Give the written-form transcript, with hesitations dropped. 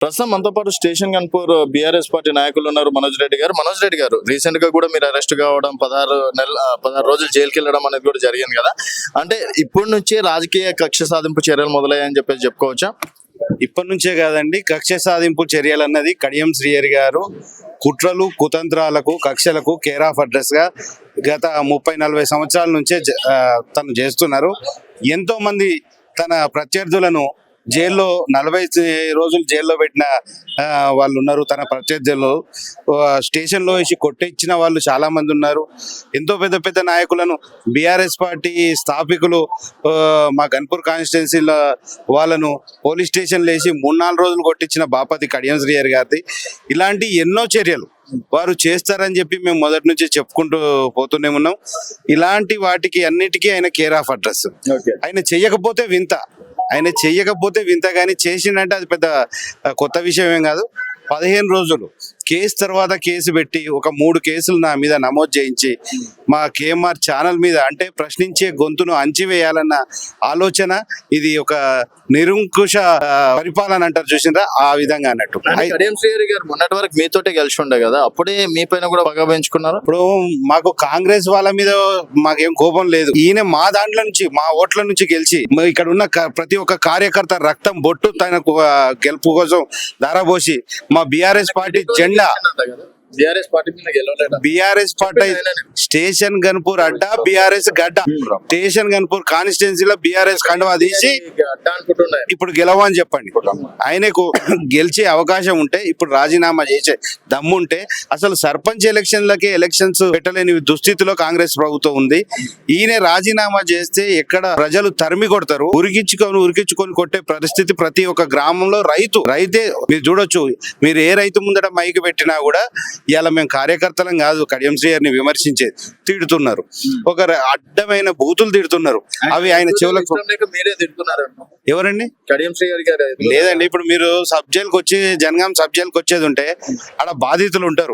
ప్రస్తుతం మనతో పాటు స్టేషన్ గన్పూర్ బీఆర్ఎస్ పార్టీ నాయకులు ఉన్నారు. మనోజ్ రెడ్డి గారు రీసెంట్ గా కూడా మీరు అరెస్ట్ కావడం 16 రోజులు జైలుకి వెళ్ళడం అనేది కూడా జరిగింది కదా. అంటే ఇప్పటి నుంచే రాజకీయ కక్ష సాధింపు చర్యలు మొదలయ్యాయని చెప్పేసి చెప్పుకోవచ్చా? ఇప్పటి నుంచే కాదండి, కక్ష సాధింపు చర్యలు అన్నది కడియం శ్రీహరి గారు కుట్రలు కుతంత్రాలకు కక్షలకు కేర్ ఆఫ్ అడ్రస్ గా గత 30-40 సంవత్సరాల నుంచే తను చేస్తున్నారు. ఎంతో మంది తన ప్రత్యర్థులను జైల్లో 40 రోజులు జైల్లో పెట్టిన వాళ్ళు ఉన్నారు. తన ప్రత్యర్థులు స్టేషన్లో వేసి కొట్టించిన వాళ్ళు చాలా మంది ఉన్నారు. ఎంతో పెద్ద పెద్ద నాయకులను బీఆర్ఎస్ పార్టీ స్థాపికులు మా గన్పూర్ కాన్స్టిట్యున్సీలో వాళ్ళను పోలీస్ స్టేషన్లో వేసి 3-4 రోజులు కొట్టించిన బాపతి కడియం శ్రీహరి గారిది. ఇలాంటి ఎన్నో చర్యలు వారు చేస్తారని చెప్పి మేము మొదటి నుంచి చెప్పుకుంటూ పోతూనే ఉన్నాం. ఇలాంటి వాటికి అన్నిటికీ ఆయన కేర్ ఆఫ్ అడ్రస్. ఆయన చెయ్యకపోతే వింత కానీ చేసిండంటే అది పెద్ద కొత్త విషయం ఏం కాదు. 15 రోజులు కేసు తర్వాత కేసు పెట్టి ఒక 3 కేసులు నా మీద నమోదు చేయించి మా కేఎంఆర్ ఛానల్ మీద అంటే ప్రశ్నించే గొంతును అంచివేయాలన్న ఆలోచన, ఇది ఒక నిరంకుశ పరిపాలన అంటారు చూసిందా, ఆ విధంగా అన్నట్టు. కడియం శ్రీహరి గారు మొన్నటి వరకు మీతోటే కలిసి ఉండే కదా, అప్పుడే మీ పైన కూడా పగ పెంచుకున్నారు. ఇప్పుడు మాకు కాంగ్రెస్ వాళ్ళ మీద మాకేం కోపం లేదు. ఈయన మా దాంట్లో నుంచి మా ఓట్ల నుంచి గెలిచి ఇక్కడ ఉన్న ప్రతి ఒక్క కార్యకర్త రక్తం బొట్టు తన గెలుపు కోసం ధారపోసి మా బీఆర్ఎస్ పార్టీ జెండా బీఆర్ఎస్ పార్టీ స్టేషన్ గన్పూర్ అడ్డా బీఆర్ఎస్ గడ్డ స్టేషన్ గన్పూర్ కాన్స్టిట్యున్సీలో బీఆర్ఎస్ కండువా తీసి ఇప్పుడు గెలవని చెప్పండి. ఆయనకు గెలిచే అవకాశం ఉంటే ఇప్పుడు రాజీనామా చేసే దమ్ముంటే అసలు సర్పంచ్ ఎలక్షన్స్ పెట్టలేని దుస్థితిలో కాంగ్రెస్ ప్రభుత్వం ఉంది. ఈయన రాజీనామా చేస్తే ఎక్కడ ప్రజలు తరిమి కొడతారు, ఉరికించుకొని కొట్టే పరిస్థితి ప్రతి ఒక్క గ్రామంలో రైతే మీరు చూడొచ్చు. మీరు ఏ రైతు ముందట మైకి పెట్టినా కూడా ఇలా మేము కార్యకర్తలం కాదు కడియం శ్రీహరిని విమర్శించేది తిడుతున్నారు, ఒక అడ్డమైన బూతులు తిడుతున్నారు. అవి ఆయన చెవులకు ఎవరండి కడియం శ్రీహరి గారు లేదండి. ఇప్పుడు మీరు సబ్ జైలుకి వచ్చి జనగాం సబ్ జైలుకి వచ్చేది ఉంటే ఆడ బాధితులు ఉంటారు.